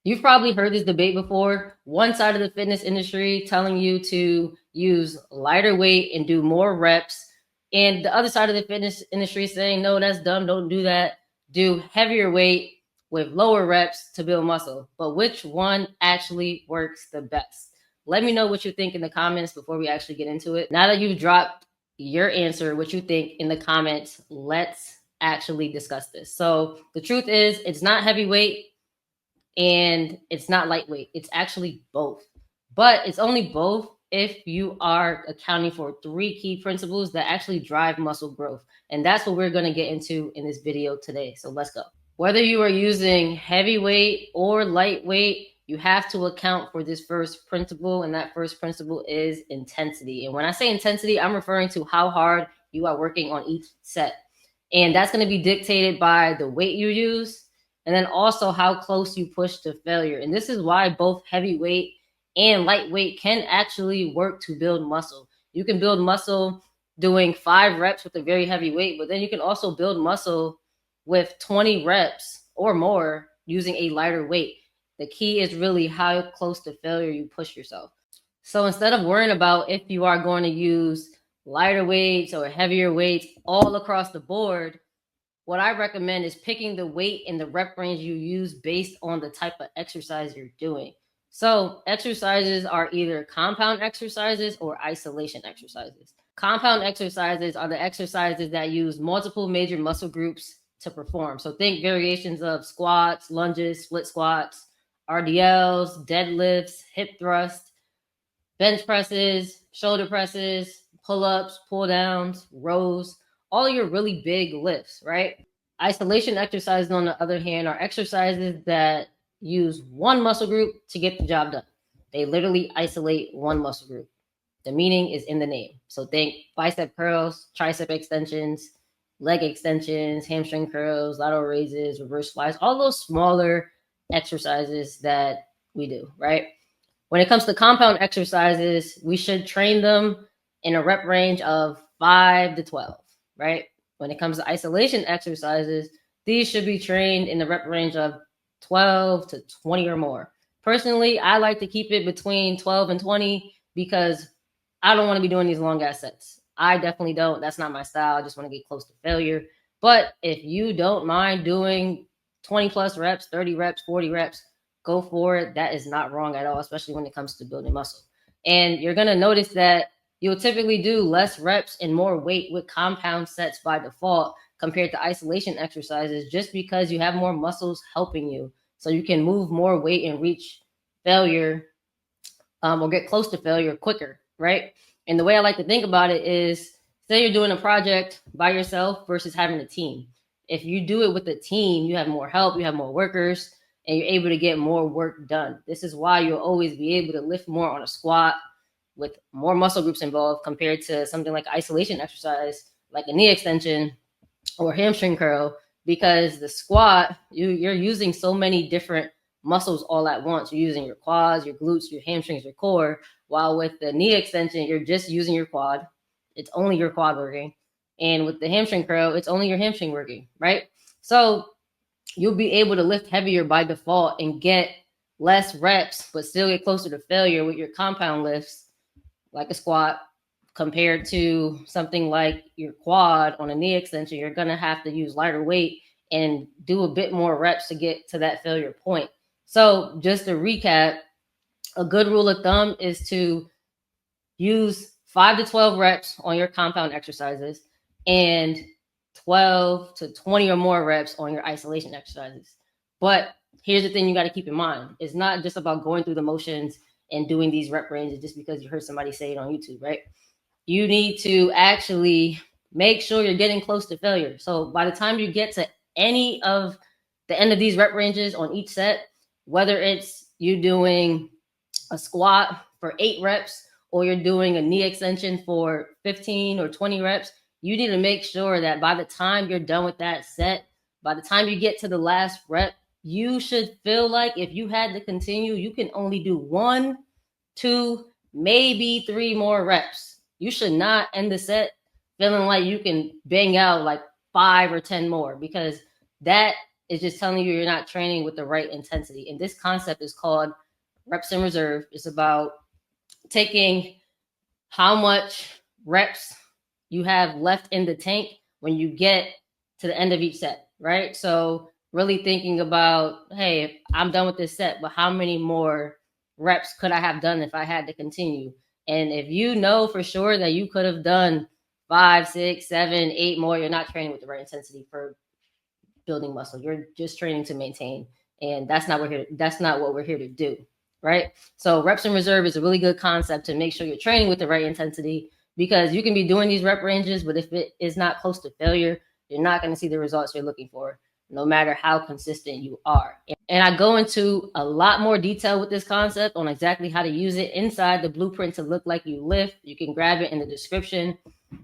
You've probably heard this debate before. One side of the fitness industry telling you to use lighter weight and do more reps, and the other side of the fitness industry saying, no, that's dumb, don't do that. Do heavier weight with lower reps to build muscle. But which one actually works the best? Let me know what you think in the comments before we actually get into it. Now that you've dropped your answer, what you think in the comments, let's actually discuss this. So the truth is, it's not heavyweight and it's not lightweight. It's actually both. But it's only both if you are accounting for three key principles that actually drive muscle growth. And that's what we're going to get into in this video today. So let's go. Whether you are using heavyweight or lightweight, you have to account for this first principle, and that first principle is intensity. And when I say intensity, I'm referring to how hard you are working on each set. And that's going to be dictated by the weight you use, and then also how close you push to failure. And this is why both heavyweight and lightweight can actually work to build muscle. You can build muscle doing 5 reps with a very heavy weight, but then you can also build muscle with 20 reps or more using a lighter weight. The key is really how close to failure you push yourself. So instead of worrying about if you are going to use lighter weights or heavier weights all across the board, what I recommend is picking the weight and the rep range you use based on the type of exercise you're doing. So exercises are either compound exercises or isolation exercises. Compound exercises are the exercises that use multiple major muscle groups to perform. So think variations of squats, lunges, split squats, RDLs, deadlifts, hip thrust, bench presses, shoulder presses, pull-ups, pull-downs, rows, all your really big lifts, right? Isolation exercises, on the other hand, are exercises that use one muscle group to get the job done. They literally isolate one muscle group. The meaning is in the name. So think bicep curls, tricep extensions, leg extensions, hamstring curls, lateral raises, reverse flies, all those smaller exercises that we do, right? When it comes to compound exercises, we should train them in a rep range of 5 to 12, right? When it comes to isolation exercises, these should be trained in the rep range of 12 to 20 or more. Personally, I like to keep it between 12 and 20 because I don't want to be doing these long ass sets. I definitely don't. That's not my style. I just want to get close to failure. But if you don't mind doing 20 plus reps, 30 reps, 40 reps, go for it. That is not wrong at all, especially when it comes to building muscle. And you're going to notice that you'll typically do less reps and more weight with compound sets by default compared to isolation exercises, just because you have more muscles helping you. So you can move more weight and reach failure or get close to failure quicker, right? And the way I like to think about it is, say you're doing a project by yourself versus having a team. If you do it with a team, you have more help, you have more workers, and you're able to get more work done. This is why you'll always be able to lift more on a squat with more muscle groups involved compared to something like isolation exercise, like a knee extension or hamstring curl, because the squat, you're using so many different muscles all at once. You're using your quads, your glutes, your hamstrings, your core, while with the knee extension, you're just using your quad. It's only your quad working. And with the hamstring curl, it's only your hamstring working, right? So you'll be able to lift heavier by default and get less reps, but still get closer to failure with your compound lifts, like a squat, compared to something like your quad on a knee extension. You're going to have to use lighter weight and do a bit more reps to get to that failure point. So just to recap, a good rule of thumb is to use 5 to 12 reps on your compound exercises and 12 to 20 or more reps on your isolation exercises. But here's the thing you got to keep in mind. It's not just about going through the motions and doing these rep ranges just because you heard somebody say it on YouTube, right? You need to actually make sure you're getting close to failure. So by the time you get to any of the end of these rep ranges on each set, whether it's you doing a squat for 8 reps or you're doing a knee extension for 15 or 20 reps, you need to make sure that by the time you're done with that set, by the time you get to the last rep, you should feel like if you had to continue, you can only do 1, 2, maybe 3 more reps. You should not end the set feeling like you can bang out like 5 or 10 more, because that It's just telling you you're not training with the right intensity. And this concept is called reps in reserve. It's about taking how much reps you have left in the tank when you get to the end of each set, right? So really thinking about, hey, I'm done with this set, but how many more reps could I have done if I had to continue? And if you know for sure that you could have done 5, 6, 7, 8 more, you're not training with the right intensity for building muscle. You're just training to maintain, and that's not what we're here to do, right? So reps in reserve is a really good concept to make sure you're training with the right intensity, because you can be doing these rep ranges, but if it is not close to failure, you're not going to see the results you're looking for, no matter how consistent you are. And I go into a lot more detail with this concept on exactly how to use it inside the blueprint to look like you lift. You can grab it in the description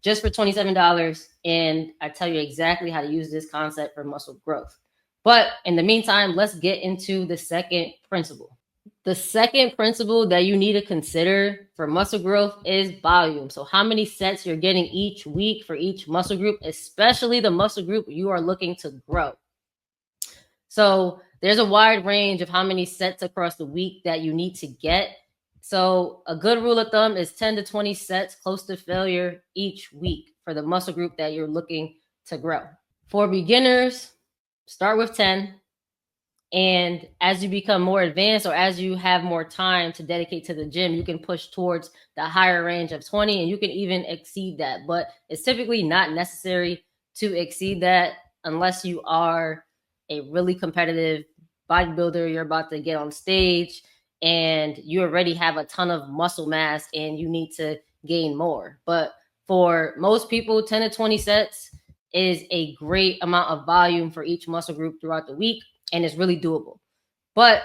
just for $27. And I tell you exactly how to use this concept for muscle growth. But in the meantime, let's get into the second principle. The second principle that you need to consider for muscle growth is volume. So how many sets you're getting each week for each muscle group, especially the muscle group you are looking to grow. So there's a wide range of how many sets across the week that you need to get. So a good rule of thumb is 10 to 20 sets close to failure each week for the muscle group that you're looking to grow. For beginners, start with 10. And as you become more advanced, or as you have more time to dedicate to the gym, you can push towards the higher range of 20, and you can even exceed that. But it's typically not necessary to exceed that unless you are a really competitive bodybuilder. You're about to get on stage and you already have a ton of muscle mass and you need to gain more. But for most people, 10 to 20 sets is a great amount of volume for each muscle group throughout the week, and it's really doable. But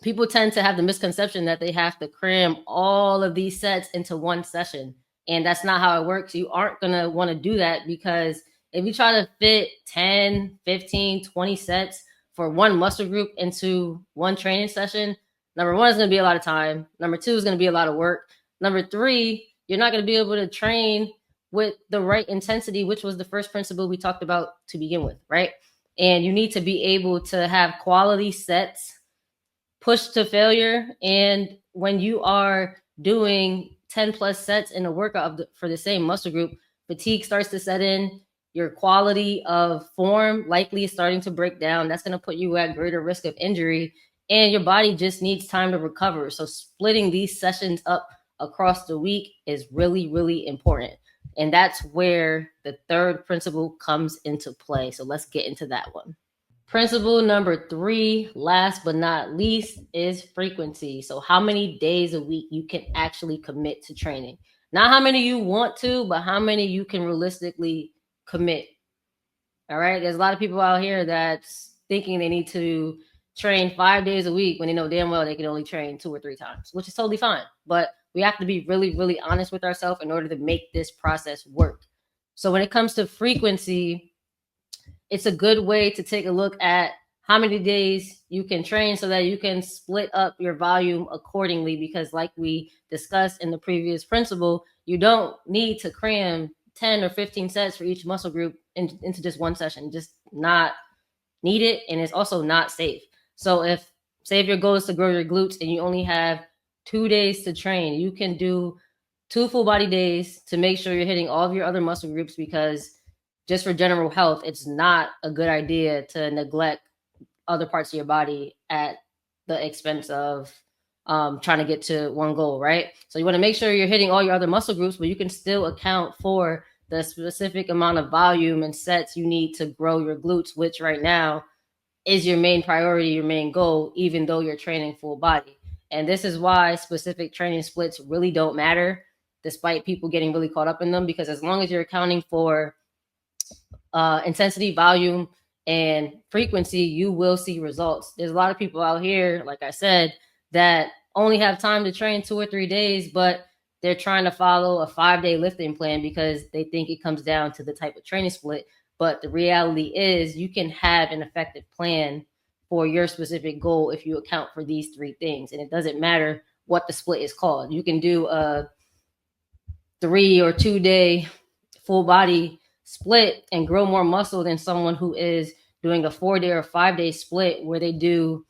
people tend to have the misconception that they have to cram all of these sets into one session, and that's not how it works. You aren't going to want to do that, because if you try to fit 10, 15, 20 sets for one muscle group into one training session, number one, is going to be a lot of time. Number two, is going to be a lot of work. Number three, you're not going to be able to train with the right intensity, which was the first principle we talked about to begin with, right? And you need to be able to have quality sets push to failure. And when you are doing 10 plus sets in a workout for the same muscle group, fatigue starts to set in. Your quality of form likely is starting to break down. That's going to put you at greater risk of injury, and your body just needs time to recover. So splitting these sessions up across the week is really, really important. And that's where the third principle comes into play. So let's get into that one. Principle number 3, last but not least, is frequency. So how many days a week you can actually commit to training. Not how many you want to, but how many you can realistically commit. All right. There's a lot of people out here that's thinking they need to train 5 days a week when they know damn well they can only train 2 or 3 times, which is totally fine. But we have to be really, really honest with ourselves in order to make this process work. So when it comes to frequency, it's a good way to take a look at how many days you can train so that you can split up your volume accordingly. Because like we discussed in the previous principle, you don't need to cram 10 or 15 sets for each muscle group into just one session. Just not need it, and it's also not safe. So if, say, if your goal is to grow your glutes and you only have 2 days to train, you can do 2 full body days to make sure you're hitting all of your other muscle groups, because just for general health, it's not a good idea to neglect other parts of your body at the expense of trying to get to one goal, right? So you want to make sure you're hitting all your other muscle groups, but you can still account for the specific amount of volume and sets you need to grow your glutes, which right now is your main priority, your main goal, even though you're training full body. And this is why specific training splits really don't matter, despite people getting really caught up in them, because as long as you're accounting for intensity, volume, and frequency, you will see results. There's a lot of people out here, like I said, that only have time to train 2 or 3 days, but they're trying to follow a 5-day lifting plan because they think it comes down to the type of training split. But the reality is you can have an effective plan for your specific goal if you account for these 3 things. And it doesn't matter what the split is called. You can do a 3 or 2 day full body split and grow more muscle than someone who is doing a 4-day or 5-day split where they do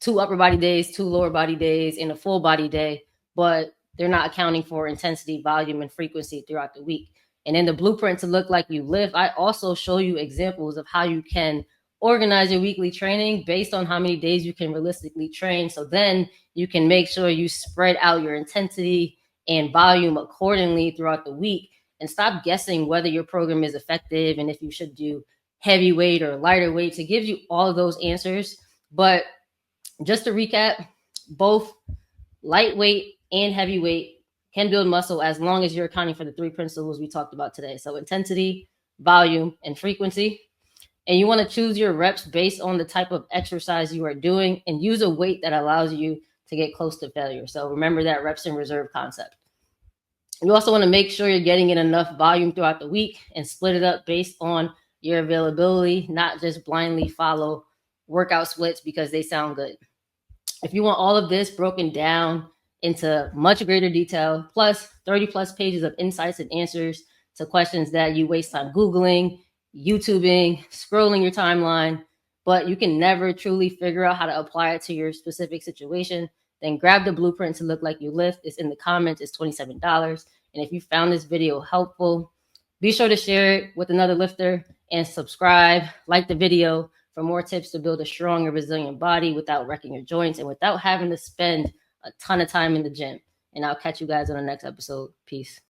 2 upper body days, 2 lower body days, and a full body day, but they're not accounting for intensity, volume, and frequency throughout the week. And in the blueprint to look like you lift, I also show you examples of how you can organize your weekly training based on how many days you can realistically train. So then you can make sure you spread out your intensity and volume accordingly throughout the week and stop guessing whether your program is effective and if you should do heavy weight or lighter weight. To give you all of those answers. But just to recap, both lightweight and heavyweight can build muscle as long as you're accounting for the 3 principles we talked about today. So intensity, volume, and frequency. And you want to choose your reps based on the type of exercise you are doing and use a weight that allows you to get close to failure. So remember that reps in reserve concept. You also want to make sure you're getting in enough volume throughout the week and split it up based on your availability, not just blindly follow workout splits because they sound good. If you want all of this broken down into much greater detail, plus 30 plus pages of insights and answers to questions that you waste time Googling, YouTubing, scrolling your timeline, but you can never truly figure out how to apply it to your specific situation, then grab the blueprint to look like you lift. It's in the comments. It's $27. And if you found this video helpful, be sure to share it with another lifter and subscribe, like the video for more tips to build a strong and resilient body without wrecking your joints and without having to spend a ton of time in the gym. And I'll catch you guys on the next episode. Peace.